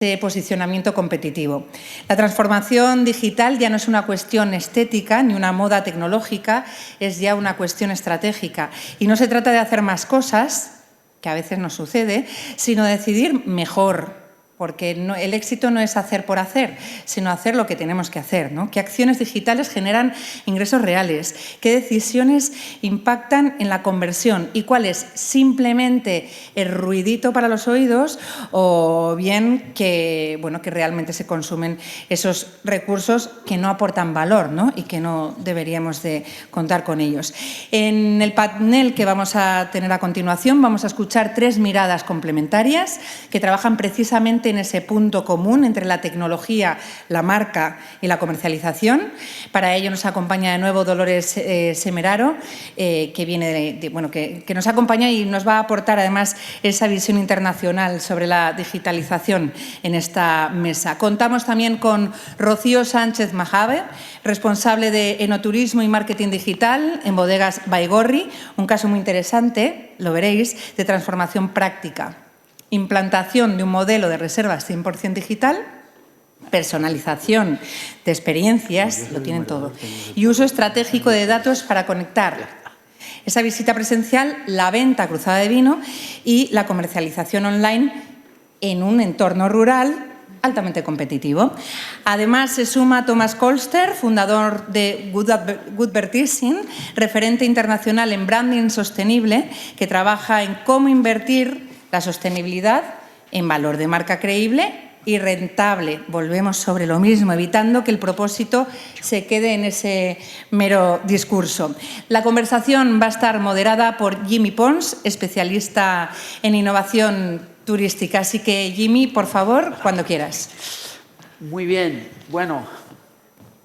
de posicionamiento competitivo. La transformación digital ya no es una cuestión estética ni una moda tecnológica, es ya una cuestión estratégica. Y no se trata de hacer más cosas, que a veces nos sucede, sino de decidir mejor, porque el éxito no es hacer por hacer, sino hacer lo que tenemos que hacer, ¿no? ¿Qué acciones digitales generan ingresos reales? ¿Qué decisiones impactan en la conversión? ¿Y cuál es simplemente el ruidito para los oídos o bien que realmente se consumen esos recursos que no aportan valor, ¿no? Y que no deberíamos de contar con ellos? En el panel que vamos a tener a continuación vamos a escuchar 3 miradas complementarias que trabajan precisamente en ese punto común entre la tecnología, la marca y la comercialización. Para ello nos acompaña de nuevo Dolores Semeraro, que viene que nos acompaña y nos va a aportar además esa visión internacional sobre la digitalización en esta mesa. Contamos también con Rocío Sánchez Majave, responsable de enoturismo y marketing digital en Bodegas Baigorri, un caso muy interesante, lo veréis, de transformación práctica. Implantación de un modelo de reservas 100% digital, personalización de experiencias, lo tienen todo, y uso estratégico de datos para conectar esa visita presencial, la venta cruzada de vino y la comercialización online en un entorno rural altamente competitivo. Además, se suma Thomas Kolster, fundador de Goodvertising, referente internacional en branding sostenible, que trabaja en cómo invertir la sostenibilidad en valor de marca creíble y rentable. Volvemos sobre lo mismo, evitando que el propósito se quede en ese mero discurso. La conversación va a estar moderada por Jimmy Pons, especialista en innovación turística. Así que, Jimmy, por favor, cuando quieras. Muy bien. Bueno,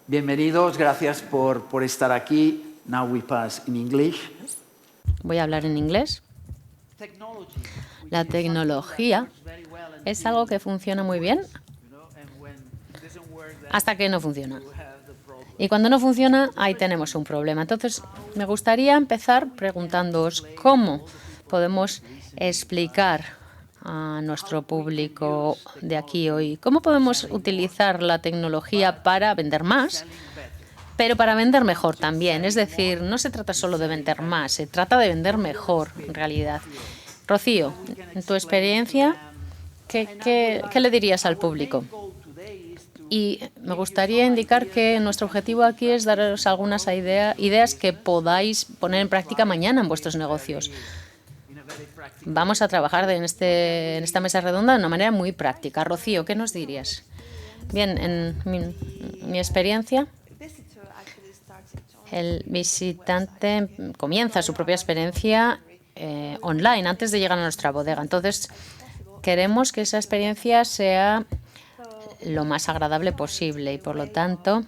bienvenidos. Gracias por estar aquí. Now we pass in English. Voy a hablar en inglés. La tecnología es algo que funciona muy bien hasta que no funciona. Y cuando no funciona, ahí tenemos un problema. Entonces, me gustaría empezar preguntándoos cómo podemos explicar a nuestro público de aquí hoy, cómo podemos utilizar la tecnología para vender más, pero para vender mejor también. Es decir, no se trata solo de vender más, se trata de vender mejor en realidad. Rocío, en tu experiencia, ¿qué le dirías al público? Y me gustaría indicar que nuestro objetivo aquí es daros algunas ideas que podáis poner en práctica mañana en vuestros negocios. Vamos a trabajar en esta mesa redonda de una manera muy práctica. Rocío, ¿qué nos dirías? Bien, en mi experiencia, el visitante comienza su propia experiencia online antes de llegar a nuestra bodega. Entonces, queremos que esa experiencia sea lo más agradable posible y, por lo tanto,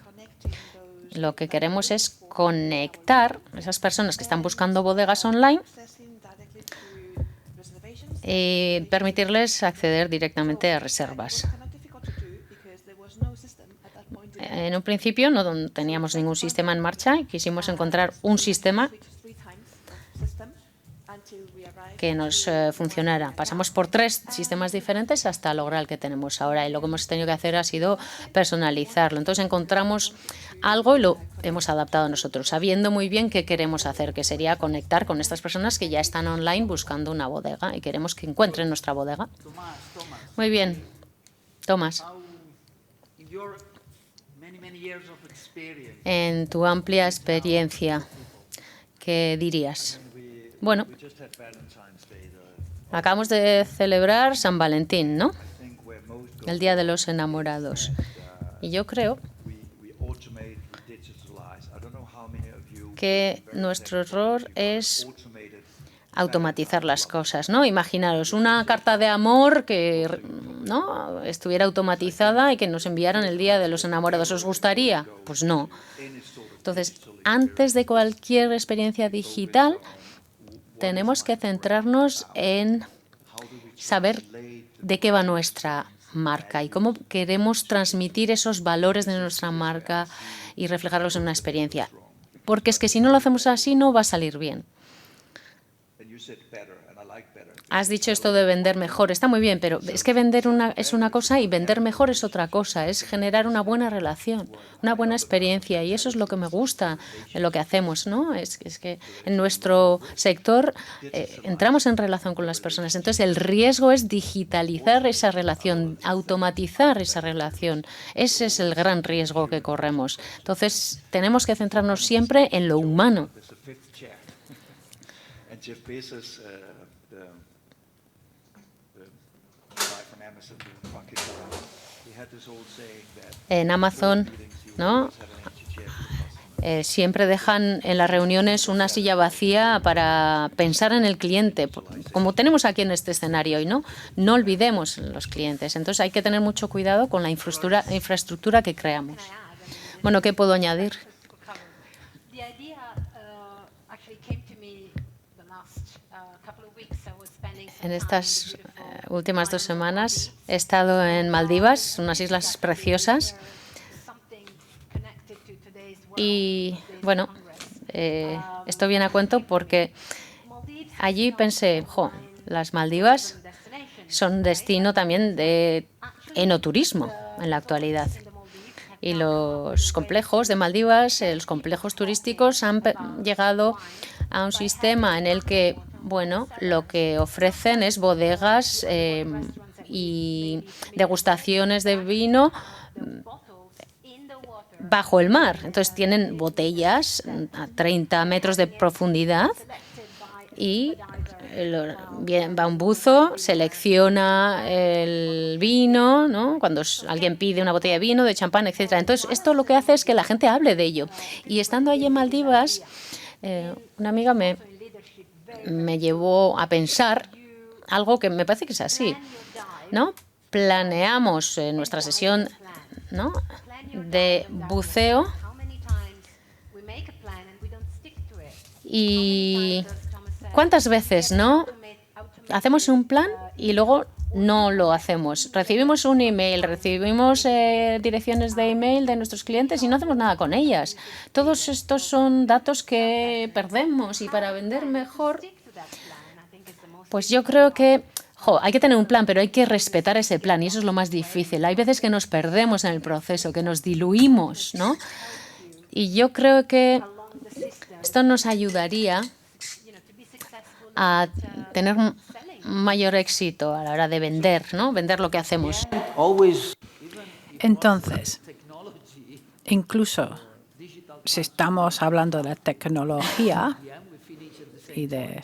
lo que queremos es conectar a esas personas que están buscando bodegas online y permitirles acceder directamente a reservas. En un principio no teníamos ningún sistema en marcha y quisimos encontrar un sistema que nos funcionara. Pasamos por 3 sistemas diferentes hasta lograr el que tenemos ahora, y lo que hemos tenido que hacer ha sido personalizarlo. Entonces encontramos algo y lo hemos adaptado nosotros, sabiendo muy bien qué queremos hacer, que sería conectar con estas personas que ya están online buscando una bodega y queremos que encuentren nuestra bodega. Muy bien. Tomás, en tu amplia experiencia, ¿qué dirías? Bueno, acabamos de celebrar San Valentín, ¿no? El Día de los Enamorados. Y yo creo que nuestro error es automatizar las cosas, ¿no? Imaginaros una carta de amor que no estuviera automatizada y que nos enviaran el Día de los Enamorados. ¿Os gustaría? Pues no. Entonces, antes de cualquier experiencia digital, tenemos que centrarnos en saber de qué va nuestra marca y cómo queremos transmitir esos valores de nuestra marca y reflejarlos en una experiencia. Porque es que si no lo hacemos así, no va a salir bien. Has dicho esto de vender mejor, está muy bien, pero es que vender es una cosa y vender mejor es otra cosa, es generar una buena relación, una buena experiencia, y eso es lo que me gusta de lo que hacemos, ¿no? Es que en nuestro sector entramos en relación con las personas, entonces el riesgo es digitalizar esa relación, automatizar esa relación, ese es el gran riesgo que corremos. Entonces tenemos que centrarnos siempre en lo humano. Jeff Bezos, the guy from Amazon, he had this old saying that En Amazon, ¿no? Siempre dejan en las reuniones una silla vacía para pensar en el cliente, como tenemos aquí en este escenario hoy, ¿no? No olvidemos los clientes. Entonces hay que tener mucho cuidado con la infraestructura que creamos. Bueno, ¿qué puedo añadir? En estas últimas 2 semanas he estado en Maldivas, unas islas preciosas. Y bueno, esto viene a cuento porque allí pensé, las Maldivas son destino también de enoturismo en la actualidad. Y los complejos de Maldivas, los complejos turísticos han llegado a un sistema en el que, bueno, lo que ofrecen es bodegas y degustaciones de vino bajo el mar. Entonces tienen botellas a 30 metros de profundidad y va un buzo, selecciona el vino, ¿no? Cuando alguien pide una botella de vino, de champán, etcétera. Entonces esto lo que hace es que la gente hable de ello. Y estando allí en Maldivas, una amiga me llevó a pensar algo que me parece que es así, ¿no? Planeamos nuestra sesión, ¿no?, de buceo y ¿cuántas veces, no, hacemos un plan y luego no lo hacemos? Recibimos un email, recibimos direcciones de email de nuestros clientes y no hacemos nada con ellas. Todos estos son datos que perdemos, y para vender mejor, pues yo creo que hay que tener un plan, pero hay que respetar ese plan, y eso es lo más difícil. Hay veces que nos perdemos en el proceso, que nos diluimos, ¿no? Y yo creo que esto nos ayudaría a tener mayor éxito a la hora de vender, ¿no? Vender lo que hacemos. Entonces, incluso si estamos hablando de la tecnología y de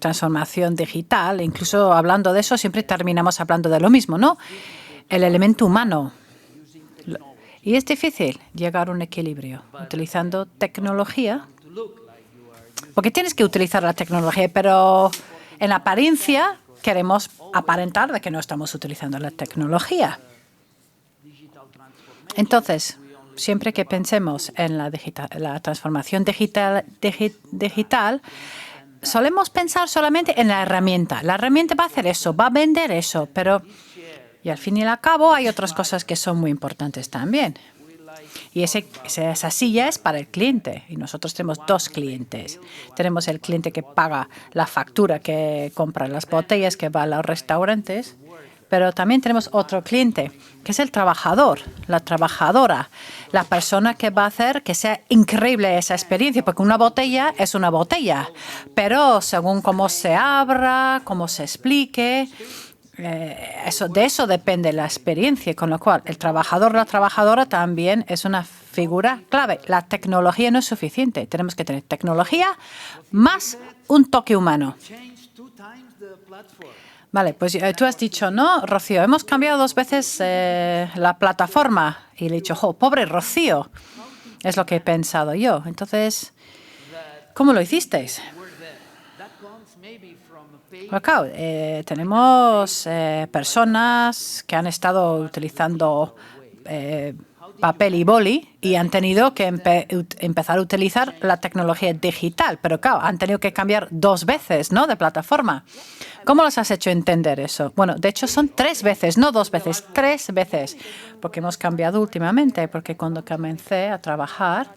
transformación digital, incluso hablando de eso, siempre terminamos hablando de lo mismo, ¿no? El elemento humano. Y es difícil llegar a un equilibrio utilizando tecnología, porque tienes que utilizar la tecnología, pero en apariencia queremos aparentar de que no estamos utilizando la tecnología. Entonces, siempre que pensemos en la transformación digital, solemos pensar solamente en la herramienta. La herramienta va a hacer eso, va a vender eso, pero y al fin y al cabo hay otras cosas que son muy importantes también. Y esa silla es para el cliente. Y nosotros tenemos 2 clientes. Tenemos el cliente que paga la factura, que compra las botellas, que va a los restaurantes. Pero también tenemos otro cliente, que es el trabajador, la trabajadora, la persona que va a hacer que sea increíble esa experiencia, porque una botella es una botella, pero según cómo se abra, cómo se explique, de eso depende la experiencia, con lo cual el trabajador, la trabajadora también es una figura clave. La tecnología no es suficiente, tenemos que tener tecnología más un toque humano. Vale, pues tú has dicho, ¿no, Rocío? Hemos cambiado 2 veces la plataforma. Y le he dicho, pobre Rocío. Es lo que he pensado yo. Entonces, ¿cómo lo hicisteis? Bueno, claro, tenemos personas que han estado utilizando papel y boli y han tenido que empezar a utilizar la tecnología digital. Pero claro, han tenido que cambiar 2 veces, ¿no?, de plataforma. ¿Cómo los has hecho entender eso? Bueno, de hecho son 3 veces, no 2 veces, 3 veces. Porque hemos cambiado últimamente, porque cuando comencé a trabajar,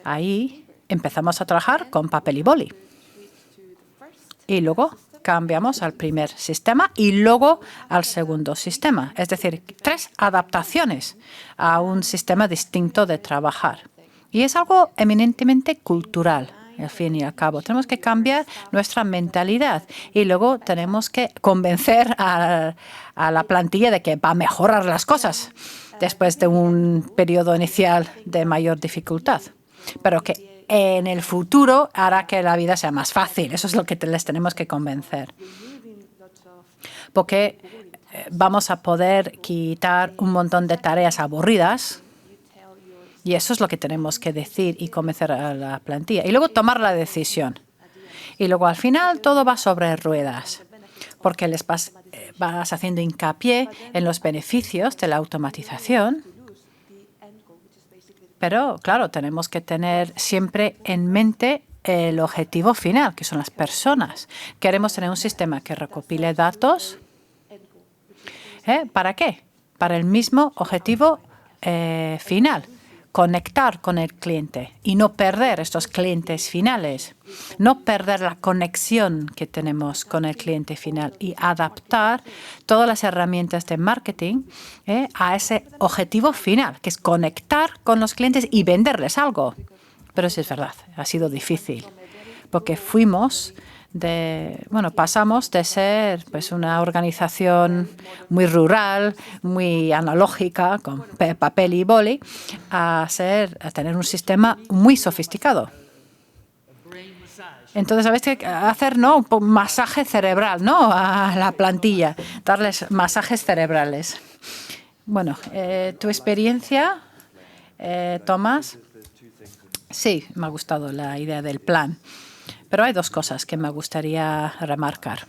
ahí empezamos a trabajar con papel y boli. Y luego cambiamos al primer sistema y luego al segundo sistema. Es decir, 3 adaptaciones a un sistema distinto de trabajar. Y es algo eminentemente cultural, al fin y al cabo. Tenemos que cambiar nuestra mentalidad y luego tenemos que convencer a la plantilla de que va a mejorar las cosas después de un periodo inicial de mayor dificultad. Pero que en el futuro hará que la vida sea más fácil. Eso es lo que les tenemos que convencer. Porque vamos a poder quitar un montón de tareas aburridas. Y eso es lo que tenemos que decir y convencer a la plantilla. Y luego tomar la decisión. Y luego al final todo va sobre ruedas. Porque les vas haciendo hincapié en los beneficios de la automatización. Pero, claro, tenemos que tener siempre en mente el objetivo final, que son las personas. Queremos tener un sistema que recopile datos. ¿Para qué? Para el mismo objetivo final. Conectar con el cliente y no perder estos clientes finales, no perder la conexión que tenemos con el cliente final y adaptar todas las herramientas de marketing a ese objetivo final, que es conectar con los clientes y venderles algo. Pero sí es verdad, ha sido difícil, porque pasamos de ser pues una organización muy rural, muy analógica, con papel y boli, a tener un sistema muy sofisticado. Entonces, habéis que hacer un masaje cerebral, a la plantilla, darles masajes cerebrales. Bueno, ¿tu experiencia, Tomás? Sí, me ha gustado la idea del plan. Pero hay 2 cosas que me gustaría remarcar.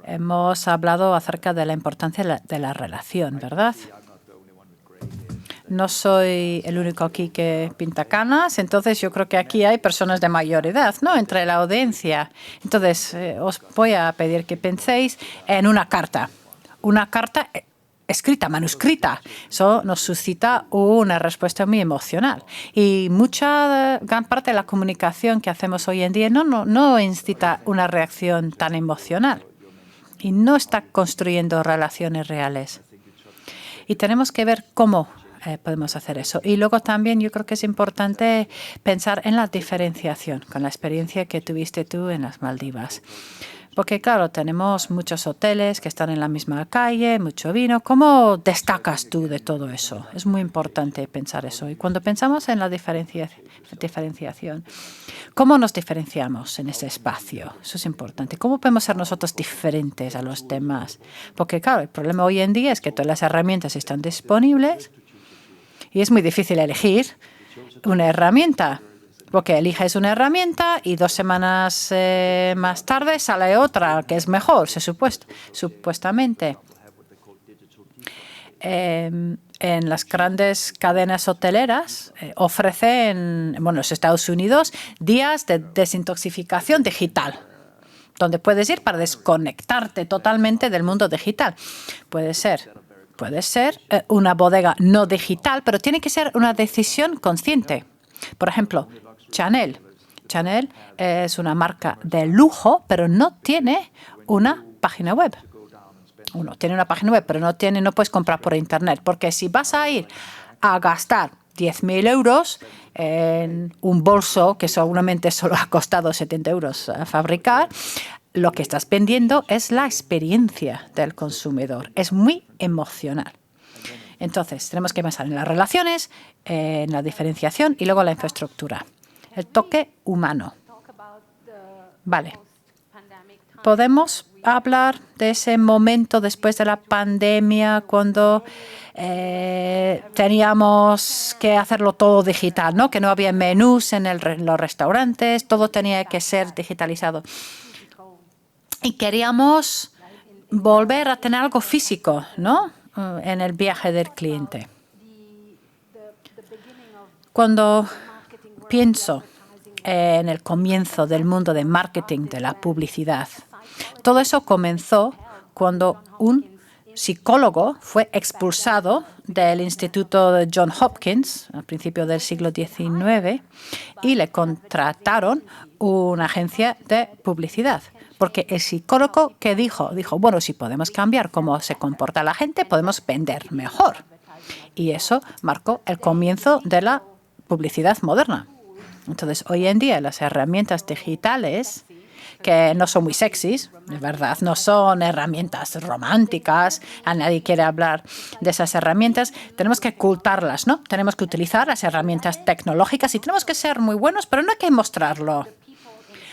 Hemos hablado acerca de la importancia de la relación, ¿verdad? No soy el único aquí que pinta canas, entonces yo creo que aquí hay personas de mayor edad, entre la audiencia. Entonces, os voy a pedir que penséis en una carta. Una carta escrita, manuscrita. Eso nos suscita una respuesta muy emocional. Y gran parte de la comunicación que hacemos hoy en día no incita una reacción tan emocional y no está construyendo relaciones reales. Y tenemos que ver cómo podemos hacer eso. Y luego también yo creo que es importante pensar en la diferenciación, con la experiencia que tuviste tú en las Maldivas. Porque, claro, tenemos muchos hoteles que están en la misma calle, mucho vino. ¿Cómo destacas tú de todo eso? Es muy importante pensar eso. Y cuando pensamos en la diferenciación, ¿cómo nos diferenciamos en ese espacio? Eso es importante. ¿Cómo podemos ser nosotros diferentes a los demás? Porque, claro, el problema hoy en día es que todas las herramientas están disponibles y es muy difícil elegir una herramienta. Porque eliges una herramienta y 2 semanas más tarde sale otra que es mejor, supuestamente. En las grandes cadenas hoteleras ofrecen, en los Estados Unidos, días de desintoxicación digital, donde puedes ir para desconectarte totalmente del mundo digital. Puede ser una bodega no digital, pero tiene que ser una decisión consciente. Por ejemplo, Chanel es una marca de lujo, pero no tiene una página web. Tiene una página web, pero no puedes comprar por Internet. Porque si vas a ir a gastar 10.000 euros en un bolso que seguramente solo ha costado 70 euros a fabricar, lo que estás vendiendo es la experiencia del consumidor. Es muy emocional. Entonces, tenemos que pensar en las relaciones, en la diferenciación y luego la infraestructura. El toque humano. Vale. ¿Podemos hablar de ese momento después de la pandemia cuando teníamos que hacerlo todo digital, ¿no? Que no había menús en los restaurantes, todo tenía que ser digitalizado. Y queríamos volver a tener algo físico, ¿no? En el viaje del cliente. Cuando pienso en el comienzo del mundo de marketing, de la publicidad, todo eso comenzó cuando un psicólogo fue expulsado del Instituto de Johns Hopkins al principio del siglo XIX y le contrataron una agencia de publicidad. Porque el psicólogo que dijo, bueno, si podemos cambiar cómo se comporta la gente, podemos vender mejor. Y eso marcó el comienzo de la publicidad moderna. Entonces, hoy en día las herramientas digitales, que no son muy sexys, de verdad, no son herramientas románticas, a nadie quiere hablar de esas herramientas, tenemos que ocultarlas, ¿no? Tenemos que utilizar las herramientas tecnológicas y tenemos que ser muy buenos, pero no hay que mostrarlo.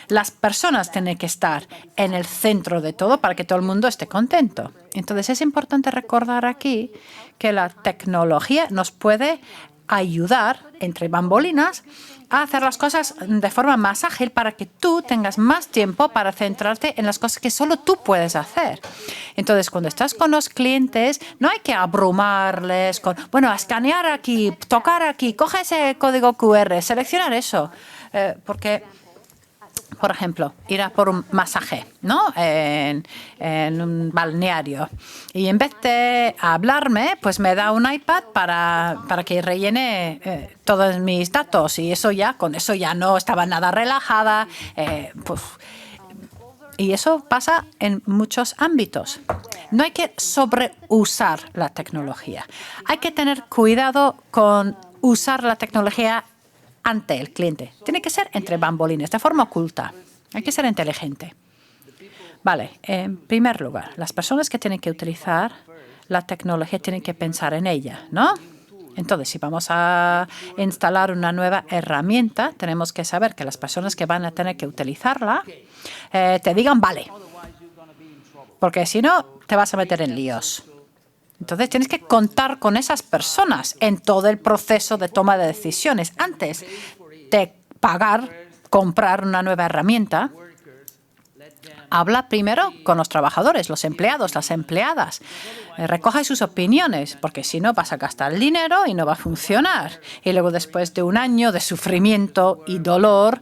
Las personas tienen que estar en el centro de todo para que todo el mundo esté contento. Entonces, es importante recordar aquí que la tecnología nos puede ayudar, entre bambolinas, a hacer las cosas de forma más ágil para que tú tengas más tiempo para centrarte en las cosas que solo tú puedes hacer. Entonces, cuando estás con los clientes, no hay que abrumarles con, bueno, escanear aquí, tocar aquí, coge ese código QR, seleccionar eso, porque... Por ejemplo, ir a por un masaje, ¿no? En un balneario. Y en vez de hablarme, pues me da un iPad para que rellene todos mis datos. Y con eso ya no estaba nada relajada. Y eso pasa en muchos ámbitos. No hay que sobreusar la tecnología. Hay que tener cuidado con usar la tecnología ante el cliente. Tiene que ser entre bambolines, de forma oculta. Hay que ser inteligente. Vale, en primer lugar, las personas que tienen que utilizar la tecnología tienen que pensar en ella, ¿no? Entonces, si vamos a instalar una nueva herramienta, tenemos que saber que las personas que van a tener que utilizarla te digan vale, porque si no, te vas a meter en líos. Entonces, tienes que contar con esas personas en todo el proceso de toma de decisiones. Antes de comprar una nueva herramienta, habla primero con los trabajadores, los empleados, las empleadas. Recoge sus opiniones, porque si no vas a gastar el dinero y no va a funcionar. Y luego, después de un año de sufrimiento y dolor,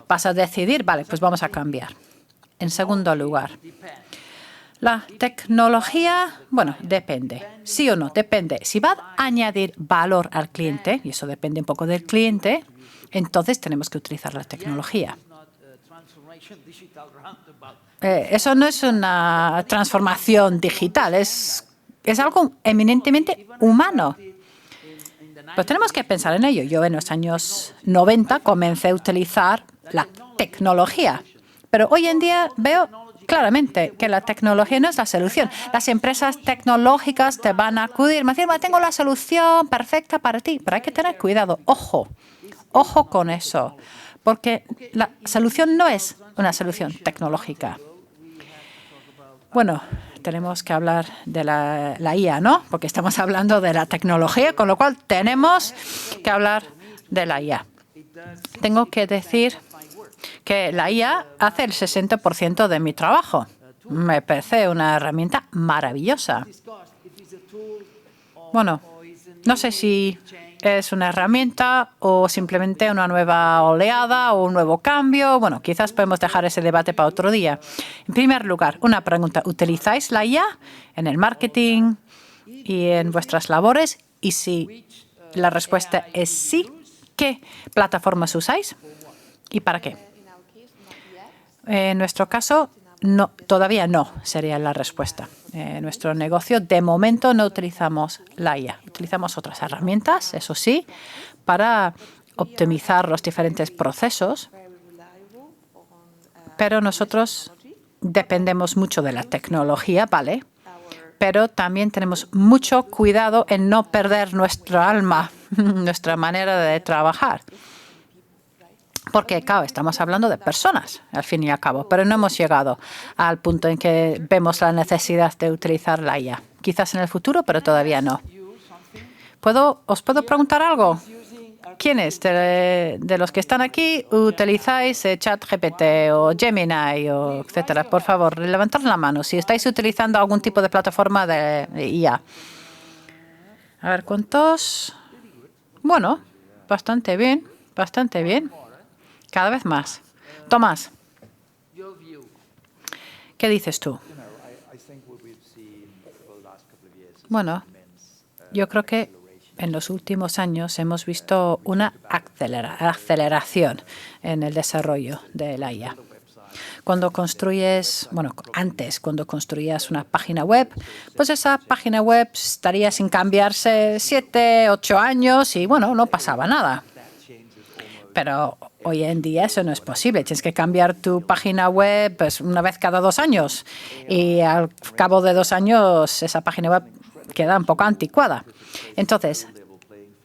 vas a decidir, vale, pues vamos a cambiar. En segundo lugar, la tecnología, bueno, depende. Sí o no, depende. Si va a añadir valor al cliente, y eso depende un poco del cliente, entonces tenemos que utilizar la tecnología. Eso no es una transformación digital, es algo eminentemente humano. Pues tenemos que pensar en ello. Yo en los años 90 comencé a utilizar la tecnología, pero hoy en día veo claramente que la tecnología no es la solución. Las empresas tecnológicas te van a acudir, me dicen, tengo la solución perfecta para ti, pero hay que tener cuidado. Ojo con eso, porque la solución no es una solución tecnológica. Bueno, tenemos que hablar de la IA, ¿no? Porque estamos hablando de la tecnología, con lo cual tenemos que hablar de la IA. Tengo que decir que la IA hace el 60% de mi trabajo. Me parece una herramienta maravillosa. Bueno, no sé si es una herramienta o simplemente una nueva oleada o un nuevo cambio. Bueno, quizás podemos dejar ese debate para otro día. En primer lugar, una pregunta. ¿Utilizáis la IA en el marketing y en vuestras labores? Y si la respuesta es sí, ¿qué plataformas usáis y para qué? En nuestro caso, no, todavía no sería la respuesta. En nuestro negocio, de momento, no utilizamos la IA. Utilizamos otras herramientas, eso sí, para optimizar los diferentes procesos, pero nosotros dependemos mucho de la tecnología, ¿vale? Pero también tenemos mucho cuidado en no perder nuestra alma, nuestra manera de trabajar. Porque, claro, estamos hablando de personas, al fin y al cabo, pero no hemos llegado al punto en que vemos la necesidad de utilizar la IA. Quizás en el futuro, pero todavía no. ¿Os puedo preguntar algo? ¿Quiénes de los que están aquí utilizáis ChatGPT o Gemini o etcétera? Por favor, levantad la mano si estáis utilizando algún tipo de plataforma de IA. A ver, ¿cuántos? Bueno, bastante bien, bastante bien. Cada vez más. Tomás, ¿qué dices tú? Bueno, yo creo que en los últimos años hemos visto una aceleración en el desarrollo de la IA. Cuando construyes, bueno, antes, cuando construías una página web, pues esa página web estaría sin cambiarse 7, 8 años y, bueno, no pasaba nada. Pero hoy en día eso no es posible. Tienes que cambiar tu página web pues, una vez cada 2 años y al cabo de 2 años esa página web queda un poco anticuada. Entonces,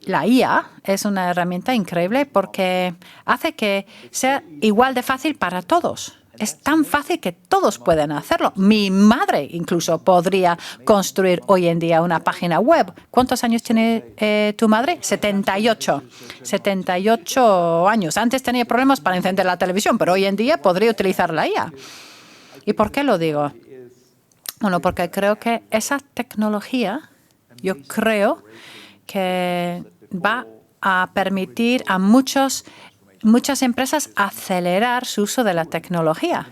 la IA es una herramienta increíble porque hace que sea igual de fácil para todos. Es tan fácil que todos pueden hacerlo. Mi madre incluso podría construir hoy en día una página web. ¿Cuántos años tiene tu madre? 78. 78 años. Antes tenía problemas para encender la televisión, pero hoy en día podría utilizar la IA. ¿Y por qué lo digo? Bueno, porque creo que esa tecnología, yo creo que va a permitir a muchas empresas acelerar su uso de la tecnología.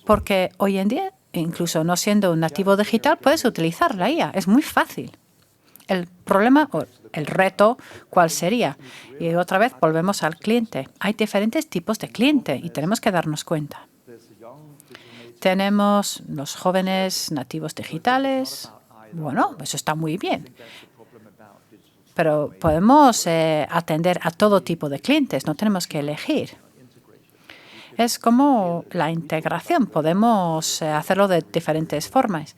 Porque hoy en día, incluso no siendo un nativo digital, puedes utilizar la IA. Es muy fácil. El problema o el reto, ¿cuál sería? Y otra vez volvemos al cliente. Hay diferentes tipos de cliente y tenemos que darnos cuenta. Tenemos los jóvenes nativos digitales. Bueno, eso está muy bien. Pero podemos atender a todo tipo de clientes, no tenemos que elegir. Es como la integración, podemos hacerlo de diferentes formas.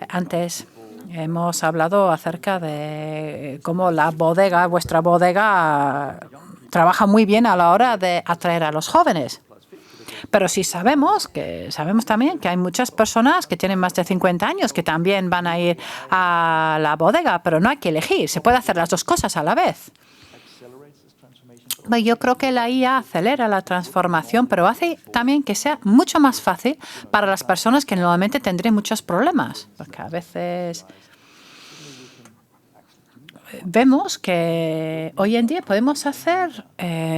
Antes hemos hablado acerca de cómo la bodega, vuestra bodega, trabaja muy bien a la hora de atraer a los jóvenes. Pero sí sabemos también que hay muchas personas que tienen más de 50 años que también van a ir a la bodega, pero no hay que elegir. Se puede hacer las dos cosas a la vez. Yo creo que la IA acelera la transformación, pero hace también que sea mucho más fácil para las personas que normalmente tendrían muchos problemas. Porque a veces vemos que hoy en día podemos hacer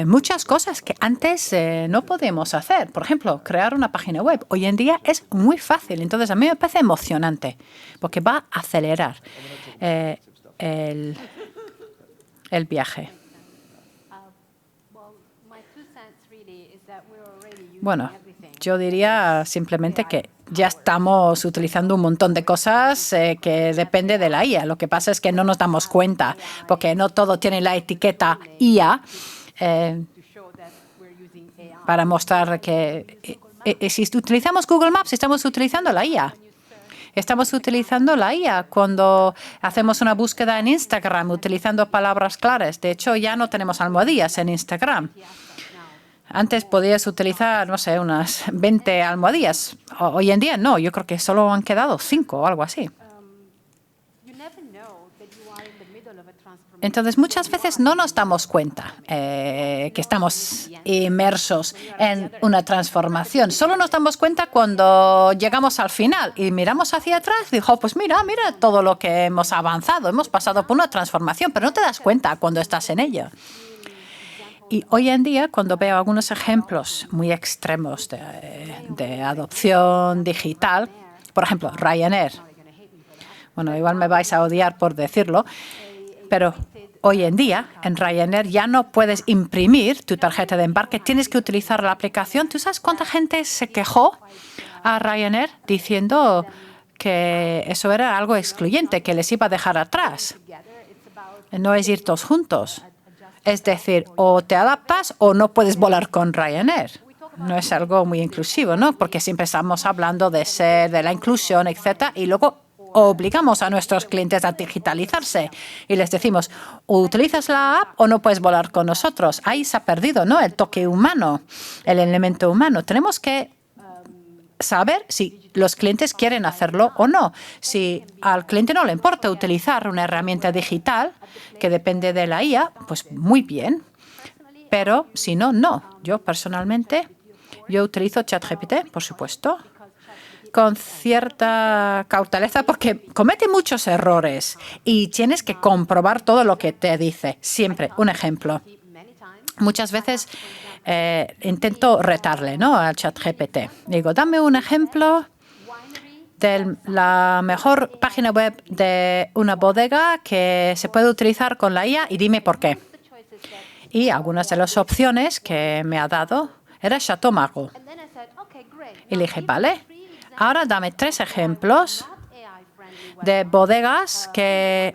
muchas cosas que antes no podíamos hacer. Por ejemplo, crear una página web. Hoy en día es muy fácil. Entonces, a mí me parece emocionante porque va a acelerar el viaje. Bueno, yo diría simplemente que ya estamos utilizando un montón de cosas que depende de la IA. Lo que pasa es que no nos damos cuenta porque no todo tiene la etiqueta IA para mostrar que si utilizamos Google Maps estamos utilizando la IA. Estamos utilizando la IA cuando hacemos una búsqueda en Instagram utilizando palabras claras. De hecho, ya no tenemos almohadillas en Instagram. Antes podías utilizar, no sé, unas 20 almohadillas. Hoy en día no, yo creo que solo han quedado 5 o algo así. Entonces, muchas veces no nos damos cuenta que estamos inmersos en una transformación. Solo nos damos cuenta cuando llegamos al final y miramos hacia atrás y digo, pues mira todo lo que hemos avanzado. Hemos pasado por una transformación, pero no te das cuenta cuando estás en ella. Y hoy en día, cuando veo algunos ejemplos muy extremos de adopción digital, por ejemplo, Ryanair. Bueno, igual me vais a odiar por decirlo, pero hoy en día en Ryanair ya no puedes imprimir tu tarjeta de embarque, tienes que utilizar la aplicación. ¿Tú sabes cuánta gente se quejó a Ryanair diciendo que eso era algo excluyente, que les iba a dejar atrás? No es ir todos juntos. Es decir, o te adaptas o no puedes volar con Ryanair. No es algo muy inclusivo, ¿no? Porque siempre estamos hablando de la inclusión, etcétera, y luego obligamos a nuestros clientes a digitalizarse y les decimos, o utilizas la app o no puedes volar con nosotros. Ahí se ha perdido, ¿no?, el toque humano, el elemento humano. Tenemos que saber si los clientes quieren hacerlo o no. Si al cliente no le importa utilizar una herramienta digital que depende de la IA, pues muy bien. Pero si no, no. Yo personalmente, yo utilizo ChatGPT, por supuesto, con cierta cauteleza porque comete muchos errores y tienes que comprobar todo lo que te dice. Siempre, un ejemplo. Muchas veces intento retarle, ¿no?, al ChatGPT. Digo, dame un ejemplo la mejor página web de una bodega que se puede utilizar con la IA y dime por qué. Y algunas de las opciones que me ha dado era Chateau Margaux. Y le dije, vale, ahora dame 3 ejemplos de bodegas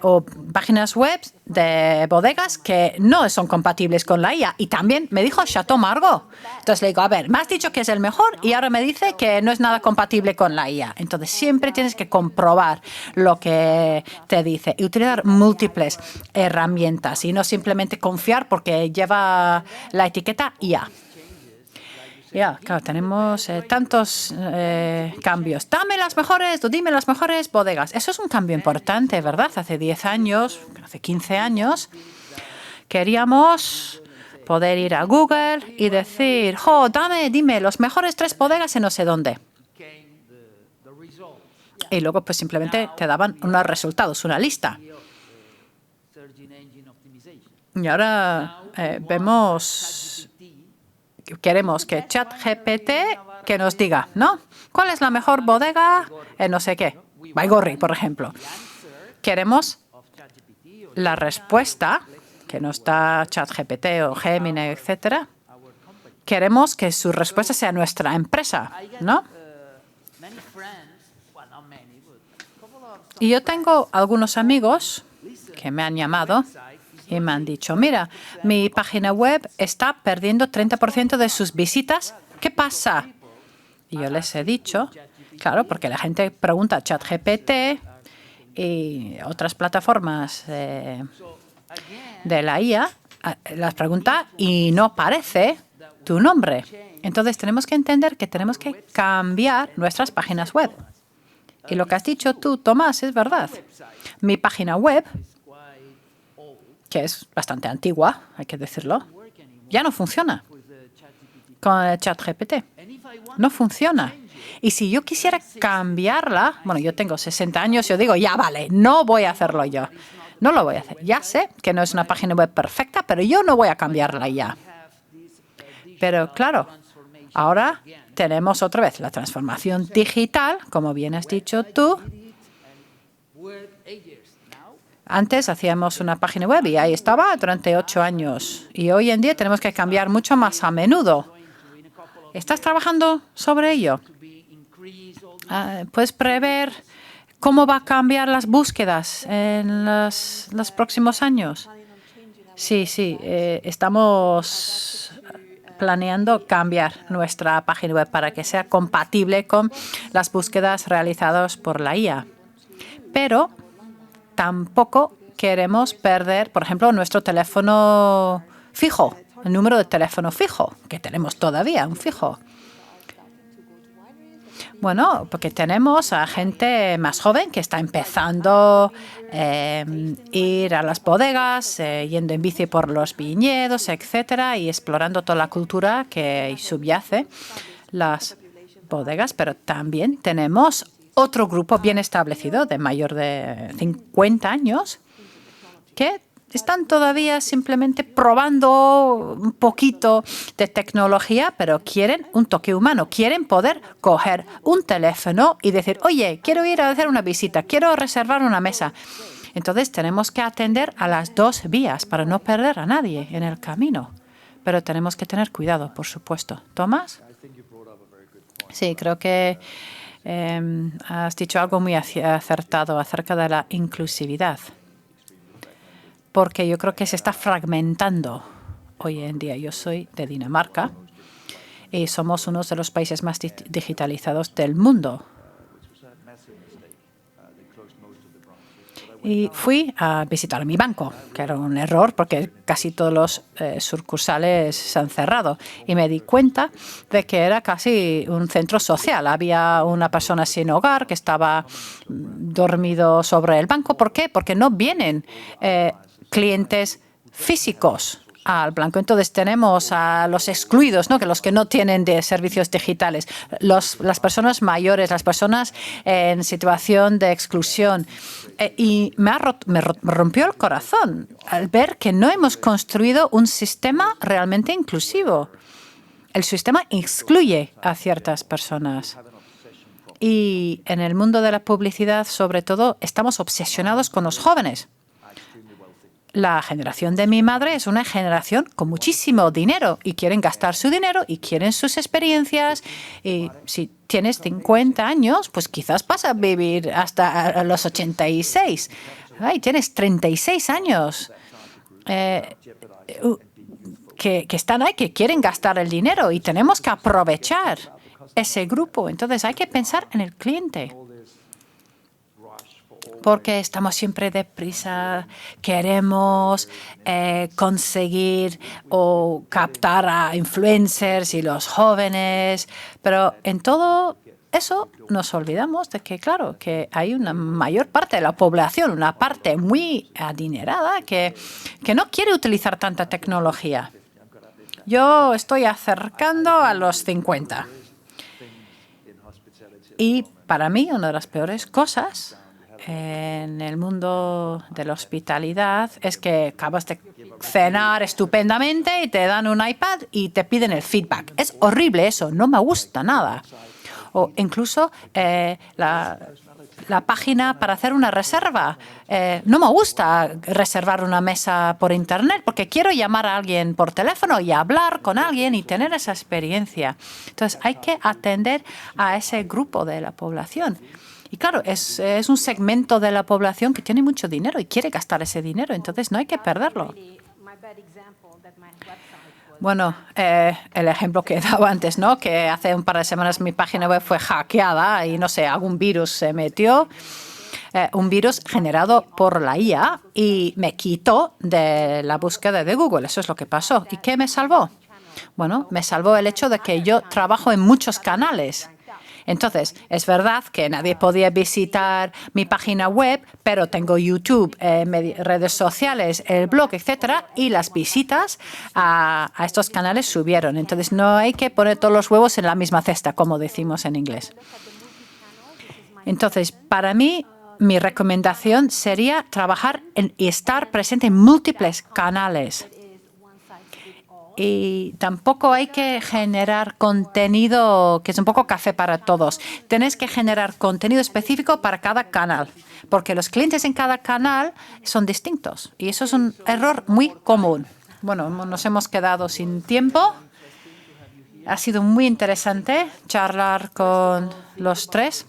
o páginas web de bodegas que no son compatibles con la IA. Y también me dijo Chateau Margaux. Entonces le digo, a ver, me has dicho que es el mejor y ahora me dice que no es nada compatible con la IA. Entonces siempre tienes que comprobar lo que te dice y utilizar múltiples herramientas y no simplemente confiar porque lleva la etiqueta IA. Ya, claro, tenemos tantos cambios. Dime las mejores bodegas. Eso es un cambio importante, ¿verdad? Hace 10 años, hace 15 años, queríamos poder ir a Google y decir, dime los mejores 3 bodegas en no sé dónde. Y luego pues simplemente te daban unos resultados, una lista. Y ahora queremos que ChatGPT que nos diga, ¿no? ¿Cuál es la mejor bodega en no sé qué? Baigorri, por ejemplo. Queremos la respuesta que nos da ChatGPT o Gemini, etcétera. Queremos que su respuesta sea nuestra empresa, ¿no? Y yo tengo algunos amigos que me han llamado y me han dicho, mira, mi página web está perdiendo 30% de sus visitas. ¿Qué pasa? Y yo les he dicho, claro, porque la gente pregunta a ChatGPT y otras plataformas de la IA, las pregunta y no aparece tu nombre. Entonces tenemos que entender que tenemos que cambiar nuestras páginas web. Y lo que has dicho tú, Tomás, es verdad. Mi página web, que es bastante antigua, hay que decirlo, ya no funciona con el ChatGPT. No funciona. Y si yo quisiera cambiarla, bueno, yo tengo 60 años, yo digo, ya vale, no voy a hacerlo yo. No lo voy a hacer. Ya sé que no es una página web perfecta, pero yo no voy a cambiarla ya. Pero claro, ahora tenemos otra vez la transformación digital, como bien has dicho tú. Antes hacíamos una página web y ahí estaba durante 8 años. Y hoy en día tenemos que cambiar mucho más a menudo. ¿Estás trabajando sobre ello? ¿Puedes prever cómo va a cambiar las búsquedas en los próximos años? Sí, estamos planeando cambiar nuestra página web para que sea compatible con las búsquedas realizadas por la IA. Pero tampoco queremos perder, por ejemplo, nuestro teléfono fijo, el número de teléfono fijo, que tenemos todavía, un fijo. Bueno, porque tenemos a gente más joven que está empezando a ir a las bodegas, yendo en bici por los viñedos, etcétera, y explorando toda la cultura que subyace las bodegas. Pero también tenemos otro grupo bien establecido de mayor de 50 años que están todavía simplemente probando un poquito de tecnología, pero quieren un toque humano. Quieren poder coger un teléfono y decir, oye, quiero ir a hacer una visita, quiero reservar una mesa. Entonces tenemos que atender a las 2 vías para no perder a nadie en el camino. Pero tenemos que tener cuidado, por supuesto. ¿Tomás? Sí, creo que has dicho algo muy acertado acerca de la inclusividad. Porque yo creo que se está fragmentando hoy en día. Yo soy de Dinamarca y somos uno de los países más digitalizados del mundo. Y fui a visitar mi banco, que era un error porque casi todos los sucursales se han cerrado. Y me di cuenta de que era casi un centro social. Había una persona sin hogar que estaba dormido sobre el banco. ¿Por qué? Porque no vienen clientes físicos al banco. Entonces tenemos a los excluidos, ¿no? Que los que no tienen de servicios digitales, las personas mayores, las personas en situación de exclusión. Y me rompió el corazón al ver que no hemos construido un sistema realmente inclusivo. El sistema excluye a ciertas personas. Y en el mundo de la publicidad, sobre todo, estamos obsesionados con los jóvenes. La generación de mi madre es una generación con muchísimo dinero y quieren gastar su dinero y quieren sus experiencias. Y si tienes 50 años, pues quizás vas a vivir hasta los 86. Ay, tienes 36 años que están ahí, que quieren gastar el dinero y tenemos que aprovechar ese grupo. Entonces hay que pensar en el cliente. Porque estamos siempre deprisa, queremos conseguir o captar a influencers y los jóvenes, pero en todo eso nos olvidamos de que, claro, que hay una mayor parte de la población, una parte muy adinerada que no quiere utilizar tanta tecnología. Yo estoy acercando a los 50 y para mí una de las peores cosas en el mundo de la hospitalidad es que acabas de cenar estupendamente y te dan un iPad y te piden el feedback. Es horrible eso, no me gusta nada. O incluso la página para hacer una reserva. No me gusta reservar una mesa por Internet porque quiero llamar a alguien por teléfono y hablar con alguien y tener esa experiencia. Entonces hay que atender a ese grupo de la población. Y claro, es un segmento de la población que tiene mucho dinero y quiere gastar ese dinero, entonces no hay que perderlo. Bueno, el ejemplo que he dado antes, ¿no? Que hace un par de semanas mi página web fue hackeada y, no sé, algún virus se metió. Un virus generado por la IA y me quitó de la búsqueda de Google. Eso es lo que pasó. ¿Y qué me salvó? Bueno, me salvó el hecho de que yo trabajo en muchos canales. Entonces, es verdad que nadie podía visitar mi página web, pero tengo YouTube, redes sociales, el blog, etcétera, y las visitas a estos canales subieron. Entonces, no hay que poner todos los huevos en la misma cesta, como decimos en inglés. Entonces, para mí, mi recomendación sería trabajar y estar presente en múltiples canales. Y tampoco hay que generar contenido que es un poco café para todos. Tienes que generar contenido específico para cada canal, porque los clientes en cada canal son distintos. Y eso es un error muy común. Bueno, nos hemos quedado sin tiempo. Ha sido muy interesante charlar con los tres.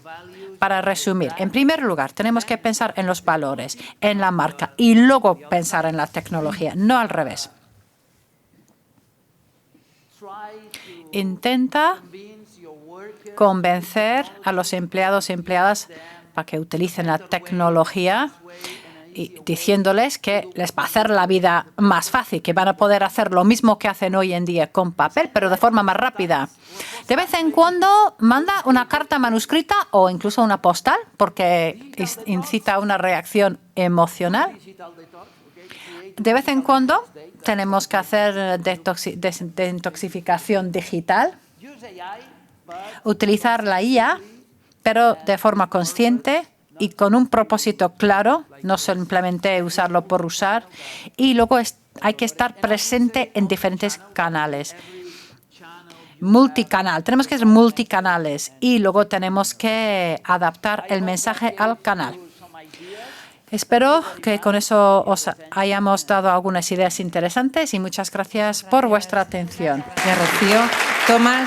Para resumir, en primer lugar, tenemos que pensar en los valores, en la marca y luego pensar en la tecnología, no al revés. Intenta convencer a los empleados y empleadas para que utilicen la tecnología y diciéndoles que les va a hacer la vida más fácil, que van a poder hacer lo mismo que hacen hoy en día con papel, pero de forma más rápida. De vez en cuando manda una carta manuscrita o incluso una postal, porque incita a una reacción emocional. De vez en cuando tenemos que hacer detoxificación digital, utilizar la IA, pero de forma consciente y con un propósito claro, no simplemente usarlo por usar. Y luego hay que estar presente en diferentes canales. Multicanal, tenemos que ser multicanales y luego tenemos que adaptar el mensaje al canal. Espero que con eso os hayamos dado algunas ideas interesantes y muchas gracias por vuestra atención. Rocío, Tomás.